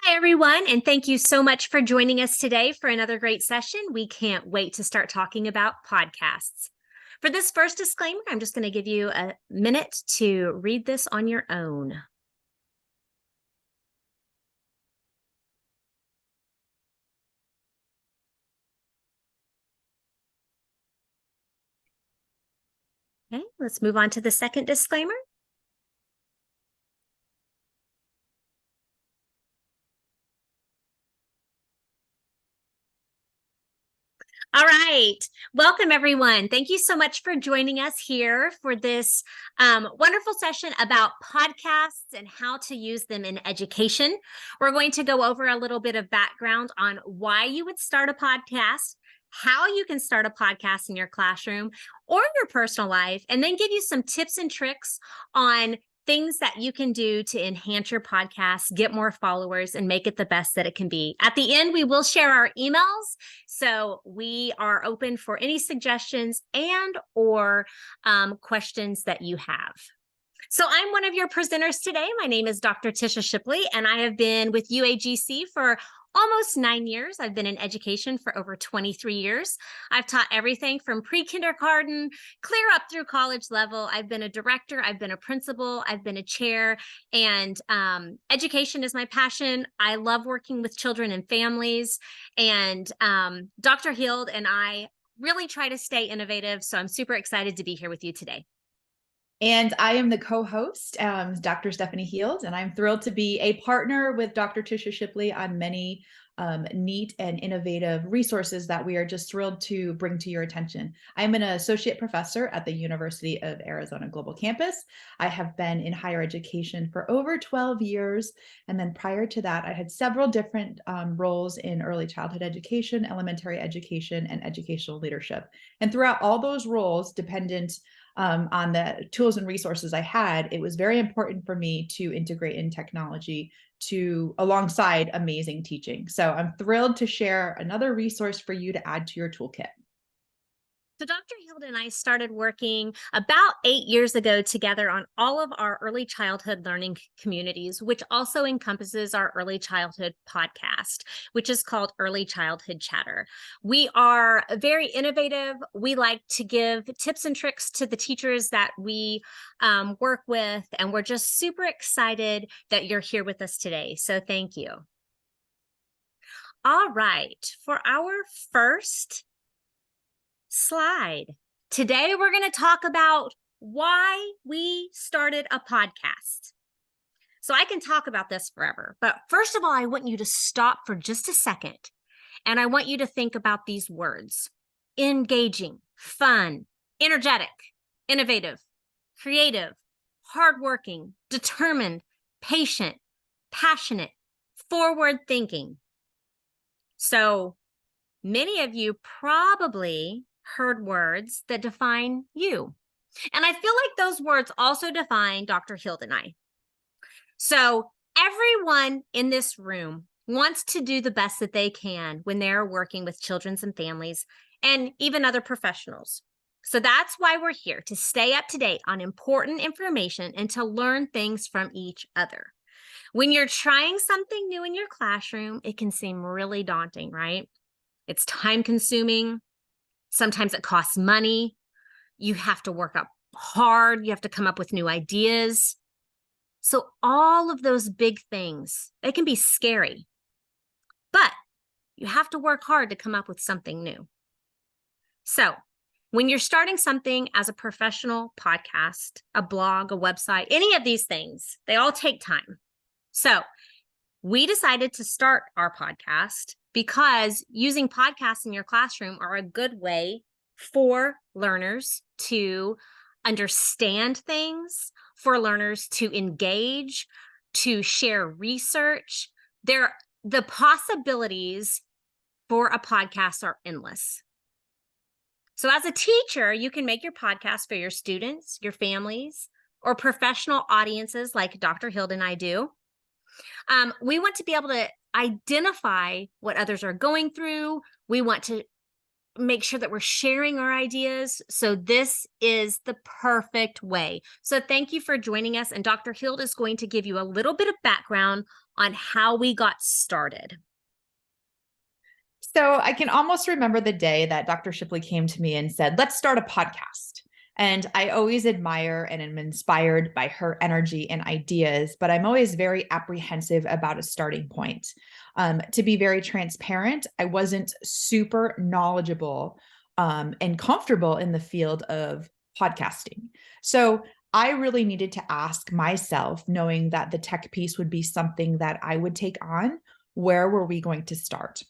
Hi, everyone, and thank you so much for joining us today for another great session. We can't wait to start talking about podcasts. For this first disclaimer, I'm just going to give you a minute to read this on your own. Okay, let's move on to the second disclaimer. All right. Welcome, everyone. Thank you so much for joining us here for this wonderful session about podcasts and how to use them in education. We're going to go over a little bit of background on why you would start a podcast, how you can start a podcast in your classroom or your personal life, and then give you some tips and tricks on things that you can do to enhance your podcast, get more followers, and make it the best that it can be. At the end, we will share our emails. So we are open for any suggestions and or questions that you have. So I'm one of your presenters today. My name is Dr. Tisha Shipley, and I have been with UAGC for almost 9 years. I've been in education for over 23 years. I've taught everything from pre-kindergarten, clear up through college level. I've been a director, I've been a principal, I've been a chair, and education is my passion. I love working with children and families, and Dr. Hield and I really try to stay innovative, so I'm super excited to be here with you today. And I am the co-host, Dr. Stephanie Heald, and I'm thrilled to be a partner with Dr. Tisha Shipley on many neat and innovative resources that we are just thrilled to bring to your attention. I'm an associate professor at the University of Arizona Global Campus. I have been in higher education for over 12 years. And then prior to that, I had several different roles in early childhood education, elementary education, and educational leadership. And throughout all those roles, dependent on the tools and resources I had, it was very important for me to integrate in technology alongside amazing teaching. So I'm thrilled to share another resource for you to add to your toolkit. So Dr. Hield and I started working about 8 years ago together on all of our early childhood learning communities, which also encompasses our early childhood podcast, which is called Early Childhood Chatter. We are very innovative. We like to give tips and tricks to the teachers that we work with, and we're just super excited that you're here with us today. So thank you. All right, for our first slide. Today, we're going to talk about why we started a podcast. So I can talk about this forever, but first of all, I want you to stop for just a second, and I want you to think about these words: engaging, fun, energetic, innovative, creative, hardworking, determined, patient, passionate, forward-thinking. So many of you probably heard words that define you. And I feel like those words also define Dr. Hield and I. So everyone in this room wants to do the best that they can when they're working with children and families and even other professionals. So that's why we're here, to stay up to date on important information and to learn things from each other. When you're trying something new in your classroom, it can seem really daunting, right? It's time consuming. Sometimes it costs money. You have to work up hard. You have to come up with new ideas. So all of those big things, they can be scary, but you have to work hard to come up with something new. So when you're starting something as a professional podcast, a blog, a website, any of these things, they all take time. So we decided to start our podcast because using podcasts in your classroom are a good way for learners to understand things, for learners to engage, to share research. The possibilities for a podcast are endless. So as a teacher, you can make your podcast for your students, your families, or professional audiences like Dr. Hield and I do. We want to be able to identify what others are going through. We want to make sure that we're sharing our ideas. So this is the perfect way. So thank you for joining us. And Dr. Hield is going to give you a little bit of background on how we got started. So I can almost remember the day that Dr. Shipley came to me and said, let's start a podcast. And I always admire and am inspired by her energy and ideas, but I'm always very apprehensive about a starting point. To be very transparent, I wasn't super knowledgeable and comfortable in the field of podcasting. So I really needed to ask myself, knowing that the tech piece would be something that I would take on, where were we going to start?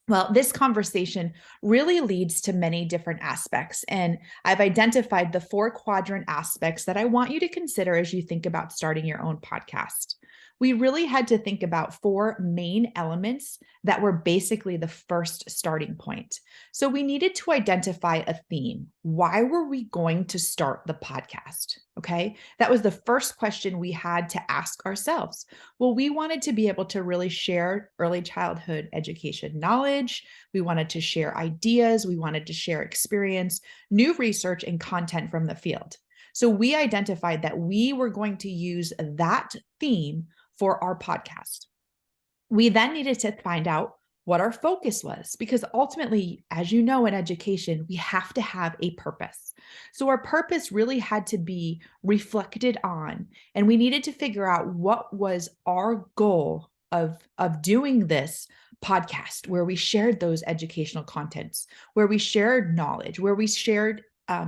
Well, this conversation really leads to many different aspects, and I've identified the 4 quadrant aspects that I want you to consider as you think about starting your own podcast. We really had to think about 4 main elements that were basically the first starting point. So we needed to identify a theme. Why were we going to start the podcast? Okay, that was the first question we had to ask ourselves. Well, we wanted to be able to really share early childhood education knowledge. We wanted to share ideas. We wanted to share experience, new research, and content from the field. So we identified that we were going to use that theme for our podcast. We then needed to find out what our focus was, because ultimately, as you know, in education, we have to have a purpose. So our purpose really had to be reflected on, and we needed to figure out what was our goal of doing this podcast, where we shared those educational contents, where we shared knowledge, where we shared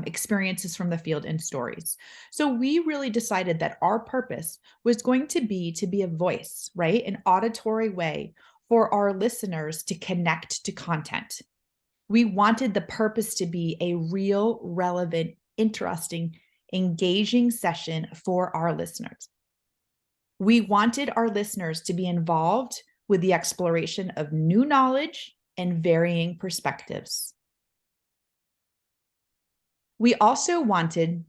experiences from the field and stories. So we really decided that our purpose was going to be a voice, right? An auditory way for our listeners to connect to content. We wanted the purpose to be a real, relevant, interesting, engaging session for our listeners. We wanted our listeners to be involved with the exploration of new knowledge and varying perspectives. We also wanted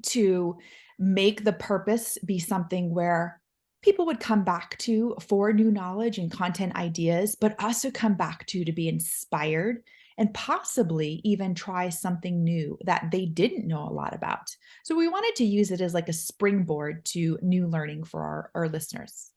to make the purpose be something where people would come back to for new knowledge and content ideas, but also come back to be inspired and possibly even try something new that they didn't know a lot about. So we wanted to use it as like a springboard to new learning for our listeners.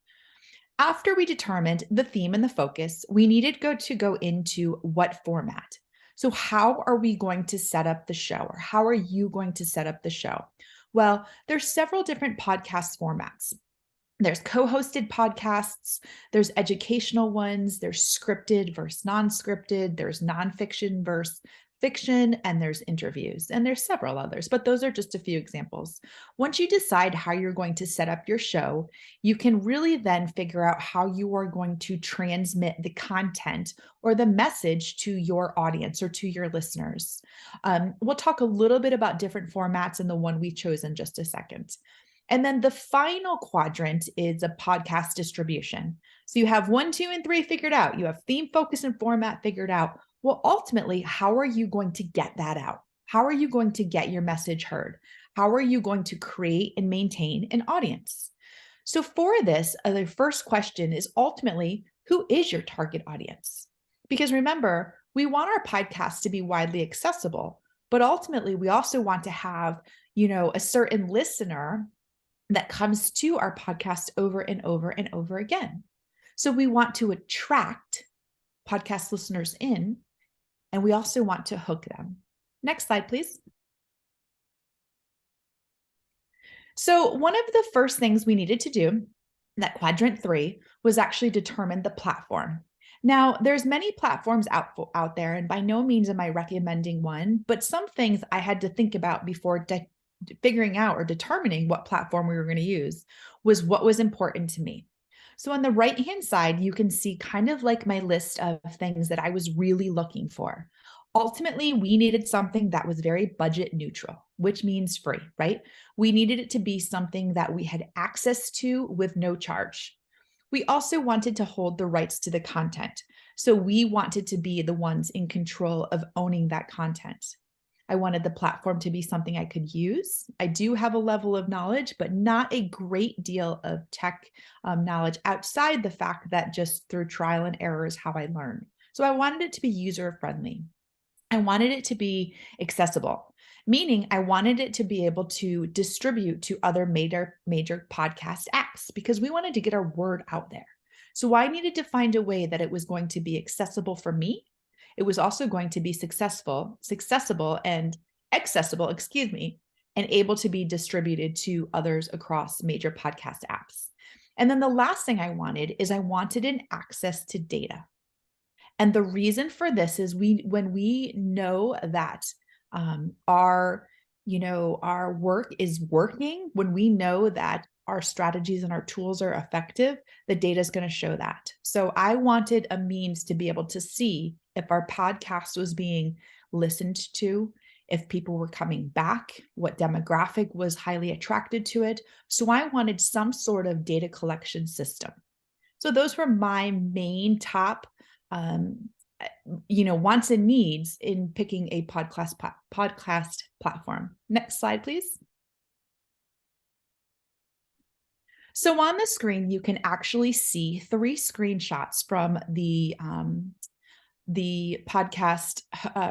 After we determined the theme and the focus, we needed to go into what format. So how are we going to set up the show, or how are you going to set up the show? Well, there's several different podcast formats. There's co-hosted podcasts, there's educational ones, there's scripted versus non-scripted, there's nonfiction versus fiction, and there's interviews, and there's several others, but those are just a few examples. Once you decide how you're going to set up your show, you can really then figure out how you are going to transmit the content or the message to your audience or to your listeners. We'll talk a little bit about different formats in the one we chose in just a second. And then the final quadrant is a podcast distribution. So you have 1, 2, and 3 figured out. You have theme, focus, and format figured out. Well, ultimately, how are you going to get that out? How are you going to get your message heard? How are you going to create and maintain an audience? So for this, the first question is ultimately, who is your target audience? Because remember, we want our podcast to be widely accessible, but ultimately we also want to have, a certain listener that comes to our podcast over and over and over again. So we want to attract podcast listeners in, and we also want to hook them. Next slide, please. So one of the first things we needed to do, that quadrant 3, was actually determine the platform. Now, there's many platforms out there, and by no means am I recommending one, but some things I had to think about before figuring out or determining what platform we were going to use was what was important to me. So on the right-hand side, you can see kind of like my list of things that I was really looking for. Ultimately, we needed something that was very budget neutral, which means free, right? We needed it to be something that we had access to with no charge. We also wanted to hold the rights to the content. So we wanted to be the ones in control of owning that content. I wanted the platform to be something I could use. I do have a level of knowledge, but not a great deal of tech knowledge outside the fact that just through trial and error is how I learn. So I wanted it to be user friendly. I wanted it to be accessible, meaning I wanted it to be able to distribute to other major podcast apps because we wanted to get our word out there. So I needed to find a way that it was going to be accessible for me. It was also going to be accessible and accessible, excuse me, and able to be distributed to others across major podcast apps. And then the last thing I wanted is I wanted an access to data. And the reason for this is when we know that our work is working, when we know that our strategies and our tools are effective, the data is going to show that. So I wanted a means to be able to see if our podcast was being listened to, if people were coming back, what demographic was highly attracted to it. So I wanted some sort of data collection system. So those were my main top um, wants and needs in picking a podcast platform. Next slide, please. So on the screen, you can actually see 3 screenshots from the podcast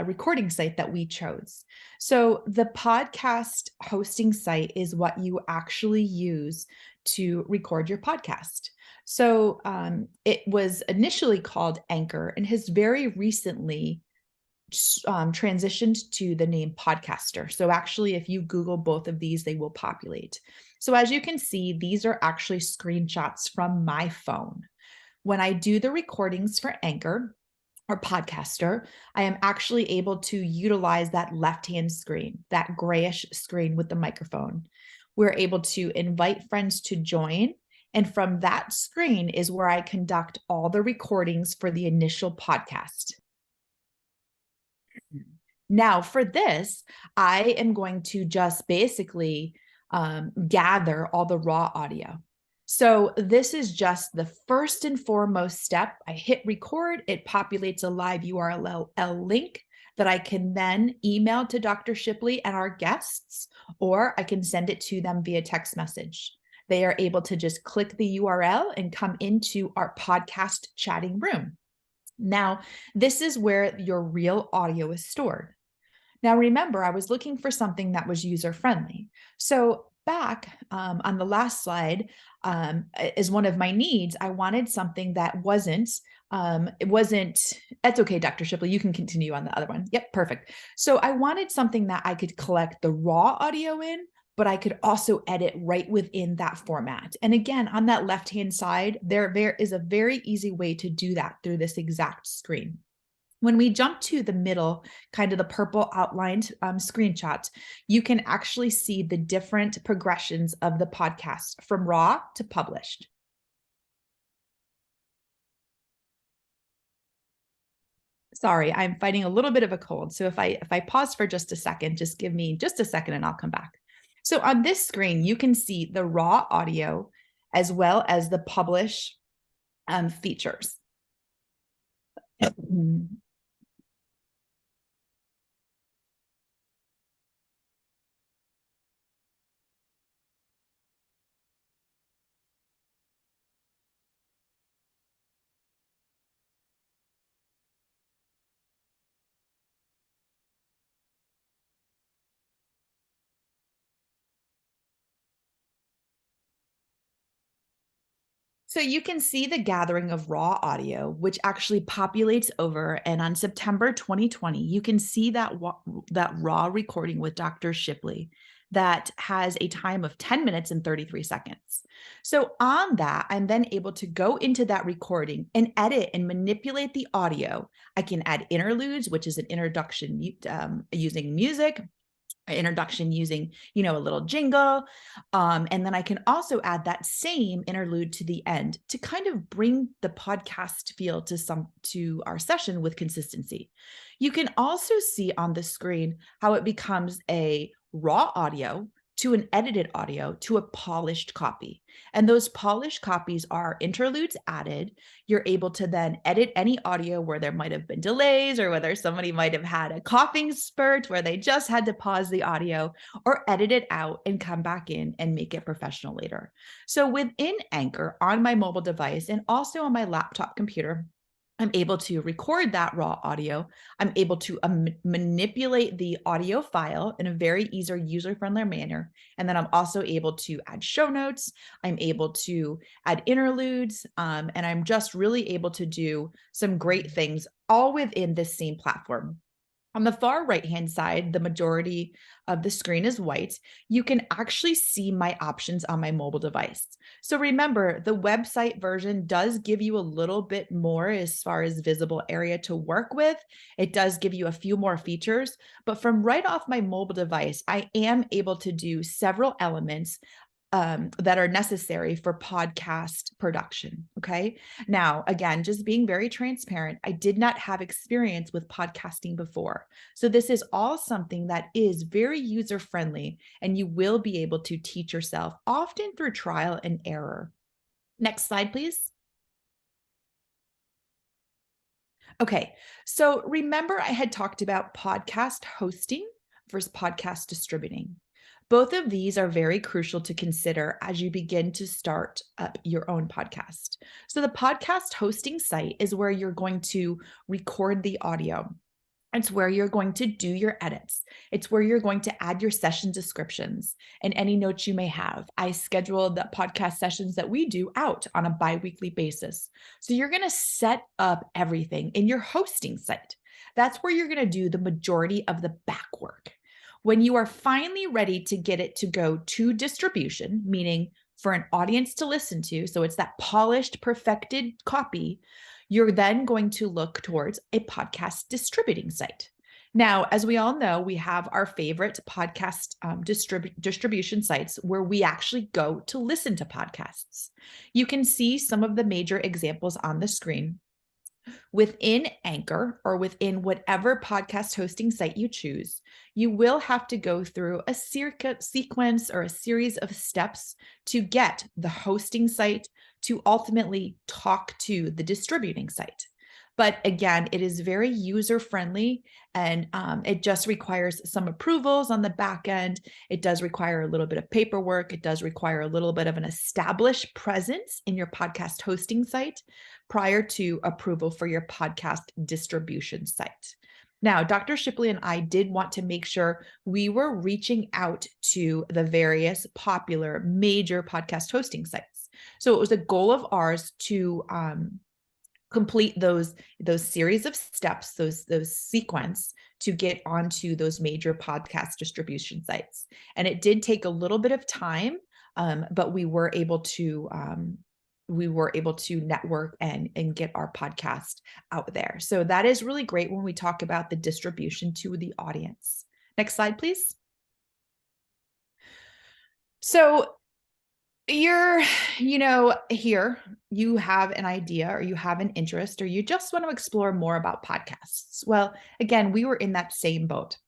recording site that we chose. So the podcast hosting site is what you actually use to record your podcast. So it was initially called Anchor and has very recently transitioned to the name Podcaster. So actually, if you Google both of these, they will populate. So as you can see, these are actually screenshots from my phone. When I do the recordings for Anchor or Podcaster, I am actually able to utilize that left-hand screen, that grayish screen with the microphone. We're able to invite friends to join. And from that screen is where I conduct all the recordings for the initial podcast. Now for this, I am going to just basically gather all the raw audio. So this is just the first and foremost step. I hit record, it populates a live URL link that I can then email to Dr. Shipley and our guests, or I can send it to them via text message. They are able to just click the URL and come into our podcast chatting room. Now, this is where your real audio is stored. Now, remember, I was looking for something that was user-friendly. So back on the last slide, as one of my needs, I wanted something that that's okay, Dr. Shipley, you can continue on the other one. Yep, perfect. So I wanted something that I could collect the raw audio in, but I could also edit right within that format. And again, on that left-hand side, there is a very easy way to do that through this exact screen. When we jump to the middle, kind of the purple outlined screenshot, you can actually see the different progressions of the podcast from raw to published. Sorry, I'm fighting a little bit of a cold. So if I pause for just a second, just give me just a second and I'll come back. So on this screen, you can see the raw audio as well as the publish features. So you can see the gathering of raw audio, which actually populates over. And on September 2020, you can see that raw recording with Dr. Shipley that has a time of 10 minutes and 33 seconds. So on that, I'm then able to go into that recording and edit and manipulate the audio. I can add interludes, which is an introduction using music. Introduction using, a little jingle. And then I can also add that same interlude to the end to kind of bring the podcast feel to our session with consistency. You can also see on the screen how it becomes a raw audio to an edited audio to a polished copy. And those polished copies are interludes added. You're able to then edit any audio where there might have been delays or whether somebody might have had a coughing spurt where they just had to pause the audio, or edit it out and come back in and make it professional later. So within Anchor on my mobile device and also on my laptop computer, I'm able to record that raw audio. I'm able to manipulate the audio file in a very easy, user-friendly manner. And then I'm also able to add show notes. I'm able to add interludes. And I'm just really able to do some great things all within this same platform. On the far right-hand side, the majority of the screen is white. You can actually see my options on my mobile device. So remember, the website version does give you a little bit more as far as visible area to work with. It does give you a few more features, but from right off my mobile device, I am able to do several elements that are necessary for podcast production. Okay. Now, again, just being very transparent, I did not have experience with podcasting before. So this is all something that is very user friendly, and you will be able to teach yourself, often through trial and error. Next slide, please. Okay. So remember, I had talked about podcast hosting versus podcast distributing. Both of these are very crucial to consider as you begin to start up your own podcast. So the podcast hosting site is where you're going to record the audio. It's where you're going to do your edits. It's where you're going to add your session descriptions and any notes you may have. I schedule the podcast sessions that we do out on a bi-weekly basis. So you're going to set up everything in your hosting site. That's where you're going to do the majority of the back work. When you are finally ready to get it to go to distribution, meaning for an audience to listen to, so it's that polished, perfected copy, you're then going to look towards a podcast distributing site. Now, as we all know, we have our favorite podcast distribution sites where we actually go to listen to podcasts. You can see some of the major examples on the screen. Within Anchor or within whatever podcast hosting site you choose, you will have to go through a sequence or a series of steps to get the hosting site to ultimately talk to the distributing site. But again, it is very user friendly, and it just requires some approvals on the back end. It does require a little bit of paperwork. It does require a little bit of an established presence in your podcast hosting site prior to approval for your podcast distribution site. Now, Dr. Shipley and I did want to make sure we were reaching out to the various popular major podcast hosting sites. So it was a goal of ours to complete those series of steps, those sequence to get onto those major podcast distribution sites. And it did take a little bit of time, but we were able to network and get our podcast out there. So that is really great when we talk about the distribution to the audience. Next slide, please. So you're, here you have an idea or you have an interest or you just want to explore more about podcasts. Well, again, we were in that same boat.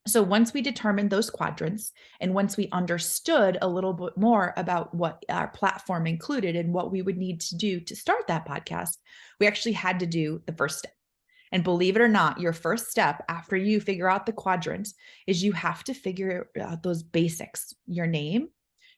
So once we determined those quadrants and once we understood a little bit more about what our platform included and what we would need to do to start that podcast, we actually had to do the first step. And believe it or not, your first step after you figure out the quadrants is you have to figure out those basics, your name,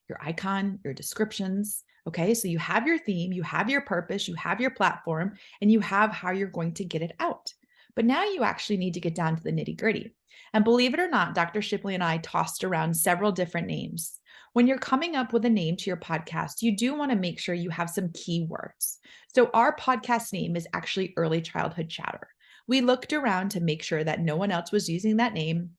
your icon, your descriptions. Okay, so you have your theme, you have your purpose, you have your platform, and you have how you're going to get it out. But now you actually need to get down to the nitty gritty. And believe it or not, Dr. Shipley and I tossed around several different names. When you're coming up with a name to your podcast, you do want to make sure you have some keywords. So our podcast name is actually Early Childhood Chatter. We looked around to make sure that no one else was using that name.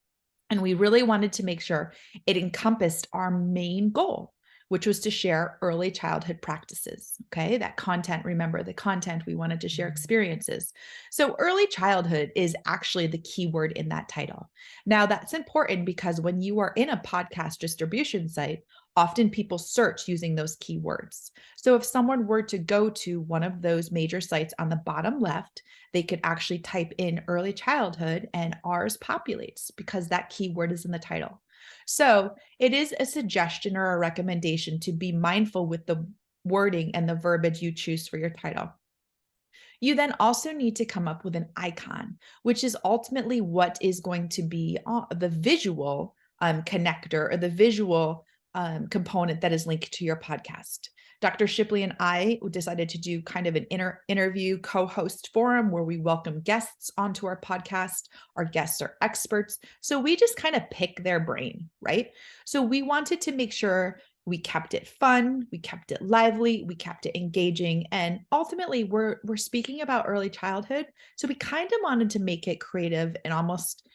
And we really wanted to make sure it encompassed our main goal, which was to share early childhood practices. Okay, that content, remember the content, we wanted to share experiences. So early childhood is actually the key word in that title. Now that's important because when you are in a podcast distribution site, often people search using those keywords. So if someone were to go to one of those major sites on the bottom left, they could actually type in early childhood and ours populates because that keyword is in the title. So it is a suggestion or a recommendation to be mindful with the wording and the verbiage you choose for your title. You then also need to come up with an icon, which is ultimately what is going to be the visual connector or the visual component that is linked to your podcast. Dr. Shipley and I decided to do kind of an interview co-host forum where we welcome guests onto our podcast. Our guests are experts. So we just kind of pick their brain, right? So we wanted to make sure we kept it fun, we kept it lively, we kept it engaging, and ultimately we're speaking about early childhood. So we kind of wanted to make it creative and almost,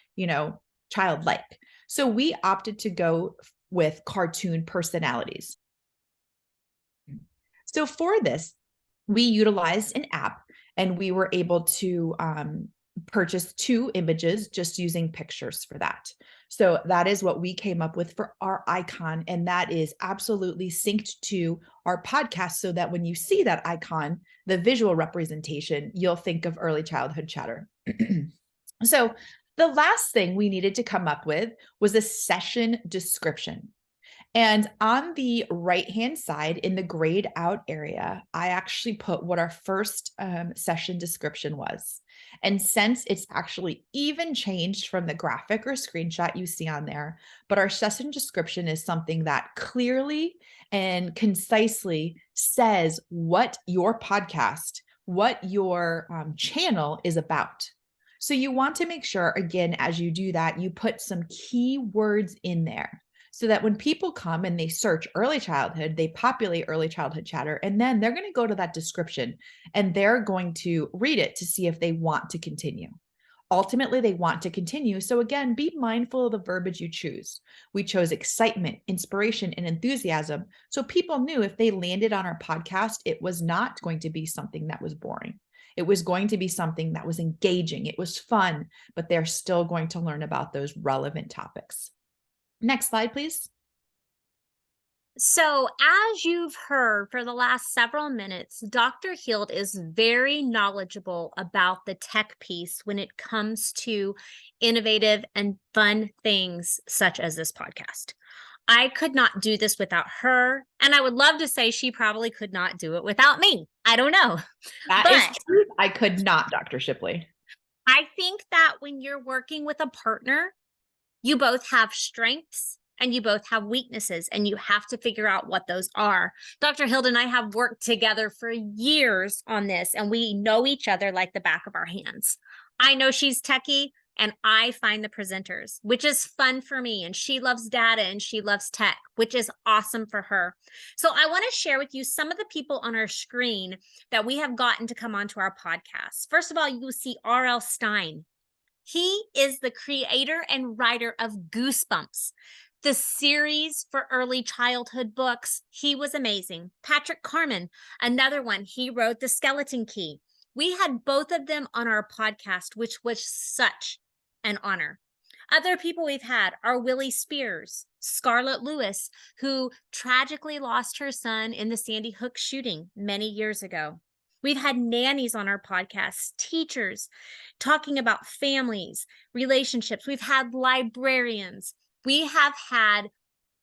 childlike. So we opted to go with cartoon personalities. So for this, we utilized an app and we were able to purchase 2 images just using pictures for that. So that is what we came up with for our icon. And that is absolutely synced to our podcast so that when you see that icon, the visual representation, you'll think of early childhood chatter. So the last thing we needed to come up with was a session description. And on the right-hand side in the grayed out area, I actually put what our first session description was. And since it's actually even changed from the graphic or screenshot you see on there, but our session description is something that clearly and concisely says what your podcast, what your channel is about. So you want to make sure, again, as you do that, you put some key words in there, so that when people come and they search early childhood, they populate early childhood chatter, and then they're going to go to that description and they're going to read it to see if they want to continue. Ultimately, they want to continue. So again, be mindful of the verbiage you choose. We chose excitement, inspiration, and enthusiasm. So people knew if they landed on our podcast, it was not going to be something that was boring. It was going to be something that was engaging. It was fun, but they're still going to learn about those relevant topics. Next slide, please. So, as you've heard for the last several minutes, Dr. Hield is very knowledgeable about the tech piece when it comes to innovative and fun things such as this podcast. I could not do this without her, and I would love to say she probably could not do it without me. I don't know. That is true. I could not, Dr. Shipley. I think that when you're working with a partner, you both have strengths and you both have weaknesses, and you have to figure out what those are. Dr. Hield and I have worked together for years on this, and we know each other like the back of our hands. I know she's techie, and I find the presenters, which is fun for me. And she loves data and she loves tech, which is awesome for her. So I want to share with you some of the people on our screen that we have gotten to come onto our podcast. First of all, you will see R.L. Stine. He is the creator and writer of Goosebumps, the series for early childhood books. He was amazing. Patrick Carman, another one, he wrote The Skeleton Key. We had both of them on our podcast, which was such an honor. Other people we've had are Willie Spears, Scarlett Lewis, who tragically lost her son in the Sandy Hook shooting many years ago. We've had nannies on our podcast, teachers talking about families, relationships. We've had librarians. We have had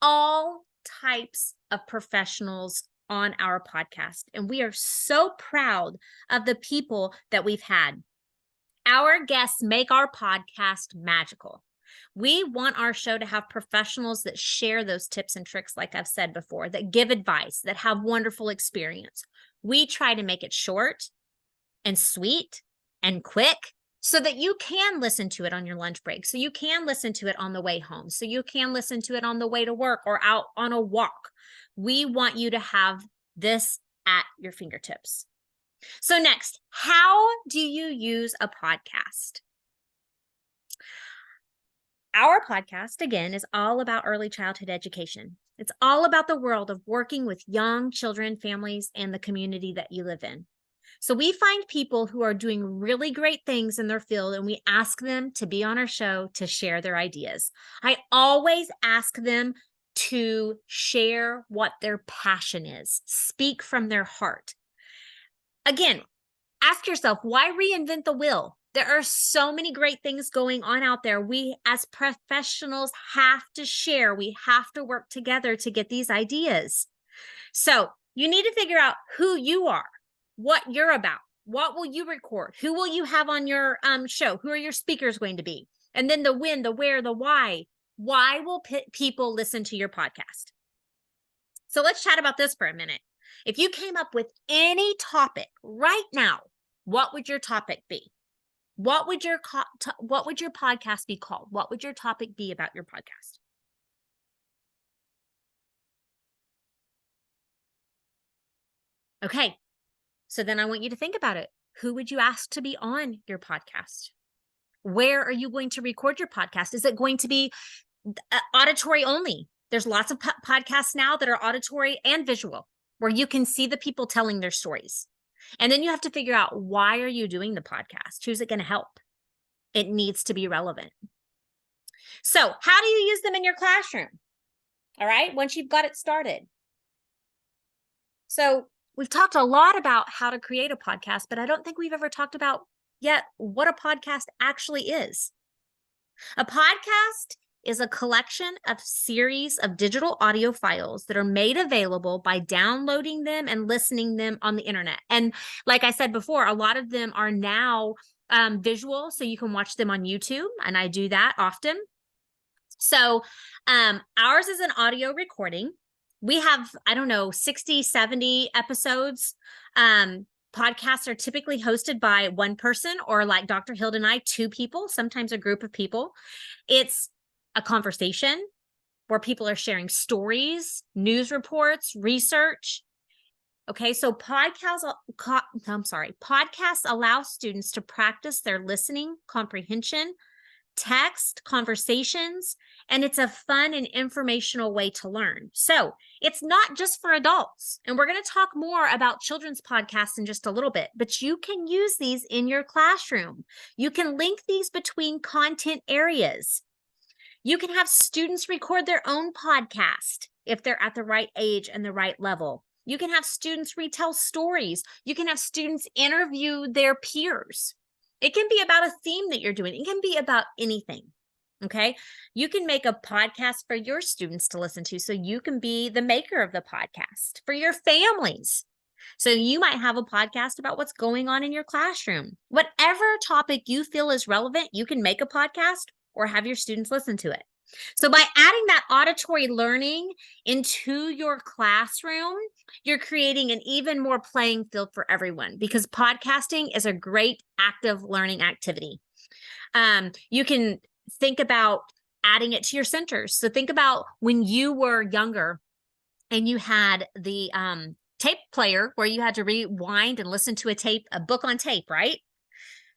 all types of professionals on our podcast, and we are so proud of the people that we've had. Our guests make our podcast magical. We want our show to have professionals that share those tips and tricks, like I've said before, that give advice, that have wonderful experience. We try to make it short and sweet and quick so that you can listen to it on your lunch break, so you can listen to it on the way home, so you can listen to it on the way to work or out on a walk. We want you to have this at your fingertips. So next, how do you use a podcast? Our podcast, again, is all about early childhood education. It's all about the world of working with young children, families, and the community that you live in. So we find people who are doing really great things in their field, and we ask them to be on our show to share their ideas. I always ask them to share what their passion is, speak from their heart. Again, ask yourself, why reinvent the wheel? There are so many great things going on out there. We as professionals have to share. We have to work together to get these ideas. So you need to figure out who you are, what you're about, what will you record, who will you have on your show, who are your speakers going to be, and then the when, the where, the why. Why will people listen to your podcast? So let's chat about this for a minute. If you came up with any topic right now, what would your topic be? What would your podcast be called? What would your topic be about your podcast? Okay. So then I want you to think about it. Who would you ask to be on your podcast? Where are you going to record your podcast? Is it going to be auditory only? There's lots of podcasts now that are auditory and visual, where you can see the people telling their stories. And then you have to figure out, why are you doing the podcast? Who's it going to help? It needs to be relevant. So how do you use them in your classroom? All right, once you've got it started. So we've talked a lot about how to create a podcast, but I don't think we've ever talked about yet what a podcast actually is. A podcast is a collection of series of digital audio files that are made available by downloading them and listening them on the internet. And like I said before, a lot of them are now visual, so you can watch them on YouTube, and I do that often. So ours is an audio recording. We have, 60, 70 episodes. Podcasts are typically hosted by one person, or like Dr. Hild and I, two people, sometimes a group of people. It's a conversation where people are sharing stories, news reports, research. Okay, so podcasts allow students to practice their listening, comprehension, text, conversations, and it's a fun and informational way to learn. So it's not just for adults. And we're going to talk more about children's podcasts in just a little bit, but you can use these in your classroom. You can link these between content areas. You can have students record their own podcast if they're at the right age and the right level. You can have students retell stories. You can have students interview their peers. It can be about a theme that you're doing. It can be about anything, okay? You can make a podcast for your students to listen to, so you can be the maker of the podcast for your families. So you might have a podcast about what's going on in your classroom. Whatever topic you feel is relevant, you can make a podcast or have your students listen to it. So by adding that auditory learning into your classroom, you're creating an even more playing field for everyone, because podcasting is a great active learning activity. You can think about adding it to your centers. So think about when you were younger and you had the tape player where you had to rewind and listen to a book on tape, right?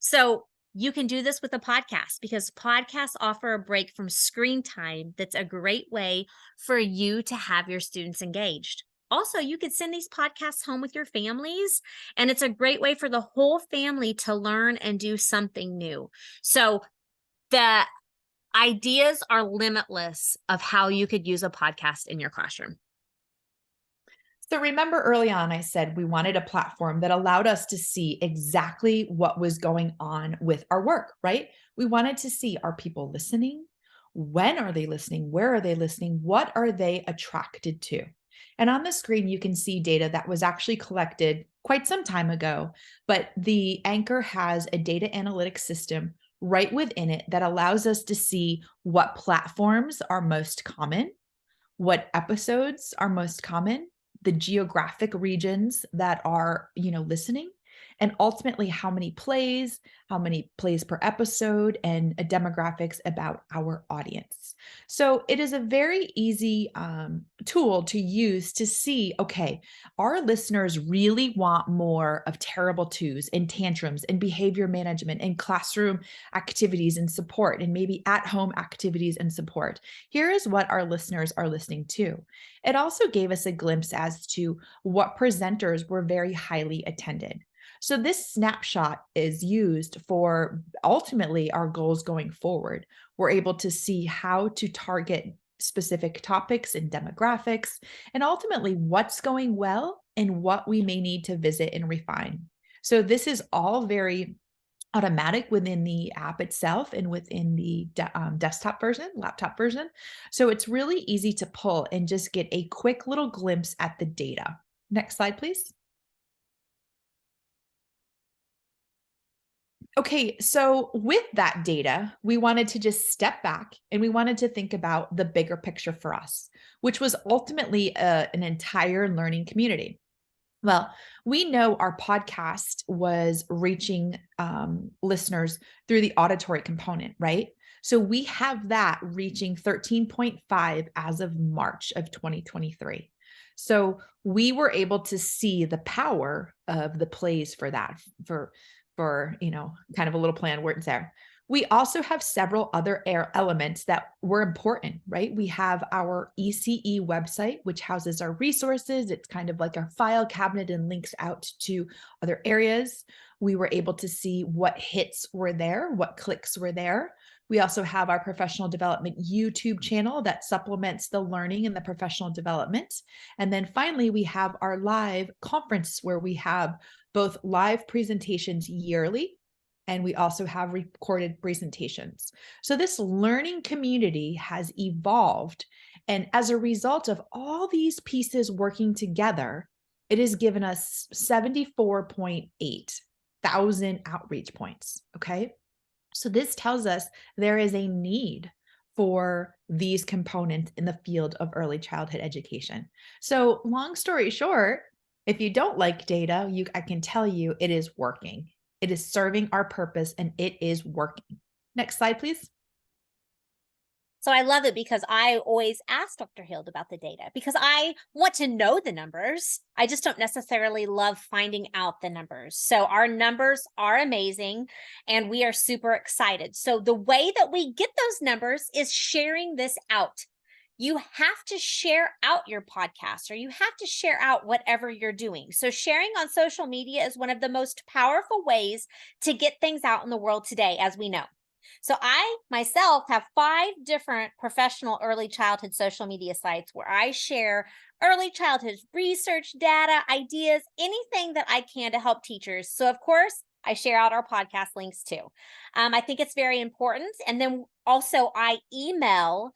So you can do this with a podcast, because podcasts offer a break from screen time. That's a great way for you to have your students engaged. Also, you could send these podcasts home with your families, and it's a great way for the whole family to learn and do something new. So the ideas are limitless of how you could use a podcast in your classroom. So remember early on, I said we wanted a platform that allowed us to see exactly what was going on with our work, right? We wanted to see, are people listening? When are they listening? Where are they listening? What are they attracted to? And on the screen, you can see data that was actually collected quite some time ago, but the Anchor has a data analytics system right within it that allows us to see what platforms are most common, what episodes are most common, the geographic regions that are, listening, and ultimately how many plays per episode, and demographics about our audience. So it is a very easy tool to use to see, okay, our listeners really want more of terrible twos and tantrums and behavior management and classroom activities and support, and maybe at-home activities and support. Here is what our listeners are listening to. It also gave us a glimpse as to what presenters were very highly attended. So this snapshot is used for ultimately our goals going forward. We're able to see how to target specific topics and demographics, and ultimately what's going well and what we may need to visit and refine. So this is all very automatic within the app itself and within the laptop version. So it's really easy to pull and just get a quick little glimpse at the data. Next slide, please. Okay, so with that data, we wanted to just step back and we wanted to think about the bigger picture for us, which was ultimately an entire learning community. Well, we know our podcast was reaching listeners through the auditory component, right? So we have that reaching 13.5 as of March of 2023. So we were able to see the power of the plays for that, for kind of a little play on words there. We also have several other elements that were important, right? We have our ECE website, which houses our resources. It's kind of like our file cabinet and links out to other areas. We were able to see what hits were there, what clicks were there. We also have our professional development YouTube channel that supplements the learning and the professional development. And then finally, we have our live conference where we have both live presentations yearly, and we also have recorded presentations. So this learning community has evolved. And as a result of all these pieces working together, it has given us 74.8 thousand outreach points. Okay. So this tells us there is a need for these components in the field of early childhood education. So long story short, if you don't like data, I can tell you it is working. It is serving our purpose and it is working. Next slide, please. So I love it because I always ask Dr. Hild about the data because I want to know the numbers. I just don't necessarily love finding out the numbers. So our numbers are amazing and we are super excited. So the way that we get those numbers is sharing this out. You have to share out your podcast or you have to share out whatever you're doing. So sharing on social media is one of the most powerful ways to get things out in the world today, as we know. So I myself have 5 different professional early childhood social media sites where I share early childhood research, data, ideas, anything that I can to help teachers. So of course, I share out our podcast links too. I think it's very important. And then also I email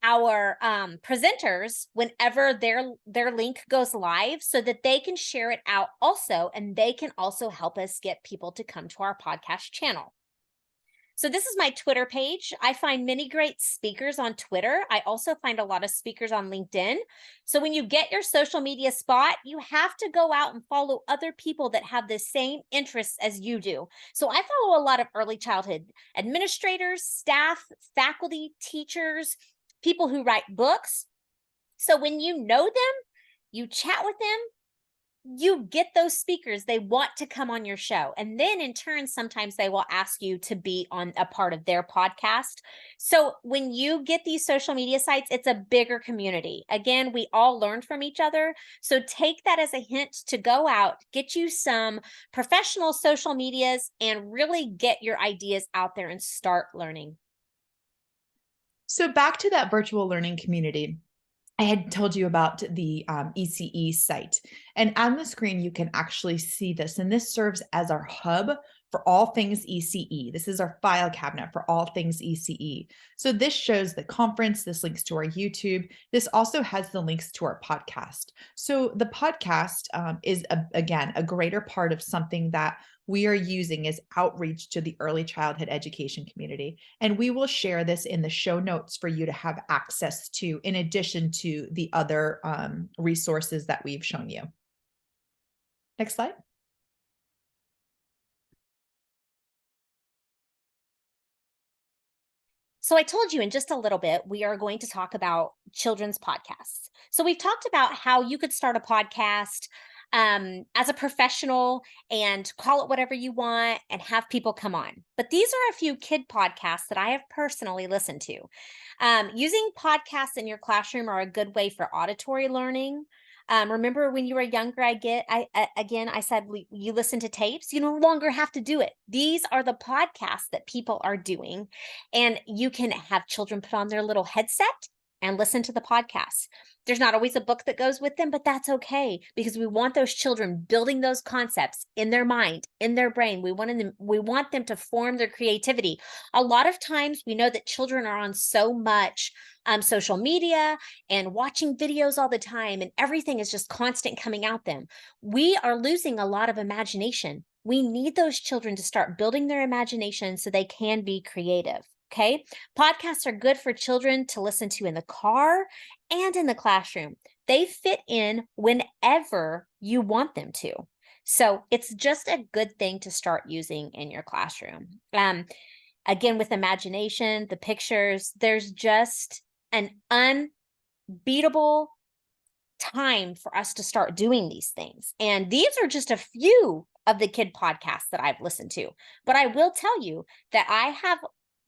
our presenters whenever their link goes live so that they can share it out also, and they can also help us get people to come to our podcast channel. So this is my Twitter page. I find many great speakers on Twitter. I also find a lot of speakers on LinkedIn. So when you get your social media spot, you have to go out and follow other people that have the same interests as you do. So I follow a lot of early childhood administrators, staff, faculty, teachers, people who write books. So when you know them, you chat with them, you get those speakers, they want to come on your show. And then in turn, sometimes they will ask you to be on a part of their podcast. So when you get these social media sites, it's a bigger community. Again, we all learn from each other. So take that as a hint to go out, get you some professional social medias and really get your ideas out there and start learning. So back to that virtual learning community. I had told you about the ECE site, and on the screen, you can actually see this, and this serves as our hub for all things ECE. This is our file cabinet for all things ECE. So this shows the conference, this links to our YouTube. This also has the links to our podcast. So the podcast is, again, a greater part of something that we are using as outreach to the early childhood education community. And we will share this in the show notes for you to have access to, in addition to the other resources that we've shown you. Next slide. So I told you in just a little bit, we are going to talk about children's podcasts. So we've talked about how you could start a podcast as a professional and call it whatever you want and have people come on. But these are a few kid podcasts that I have personally listened to. Using podcasts in your classroom are a good way for auditory learning. Remember when you were younger, I said, you listen to tapes, you no longer have to do it. These are the podcasts that people are doing, and you can have children put on their little headset and listen to the podcast. There's not always a book that goes with them, but that's okay because we want those children building those concepts in their mind, in their brain. We want them to form their creativity. A lot of times we know that children are on so much social media and watching videos all the time, and everything is just constant coming at them. We are losing a lot of imagination. We need those children to start building their imagination so they can be creative. Okay. Podcasts are good for children to listen to in the car and in the classroom. They fit in whenever you want them to. So it's just a good thing to start using in your classroom. Again, with imagination, the pictures, there's just an unbeatable time for us to start doing these things. And these are just a few of the kid podcasts that I've listened to. But I will tell you that I have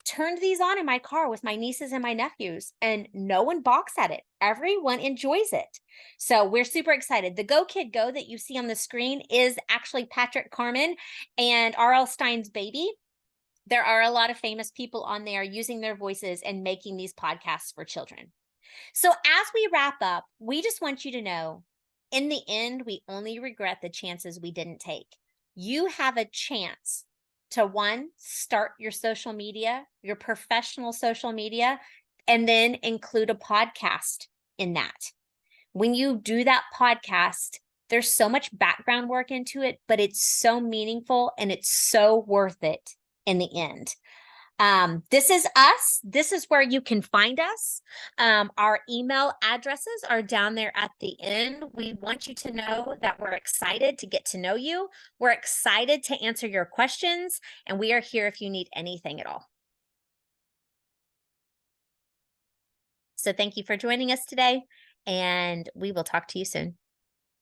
turned these on in my car with my nieces and my nephews, and no one balks at it. Everyone enjoys it. So we're super excited. The Go Kid Go that you see on the screen is actually Patrick Carmen and R.L. Stein's baby. There are a lot of famous people on there using their voices and making these podcasts for children. So as we wrap up, we just want you to know, in the end, we only regret the chances we didn't take. You have a chance to, one, start your social media, your professional social media, and then include a podcast in that. When you do that podcast, there's so much background work into it, but it's so meaningful and it's so worth it in the end. This is us. This is where you can find us. Our email addresses are down there at the end. We want you to know that we're excited to get to know you. We're excited to answer your questions, and we are here if you need anything at all. So thank you for joining us today, and we will talk to you soon.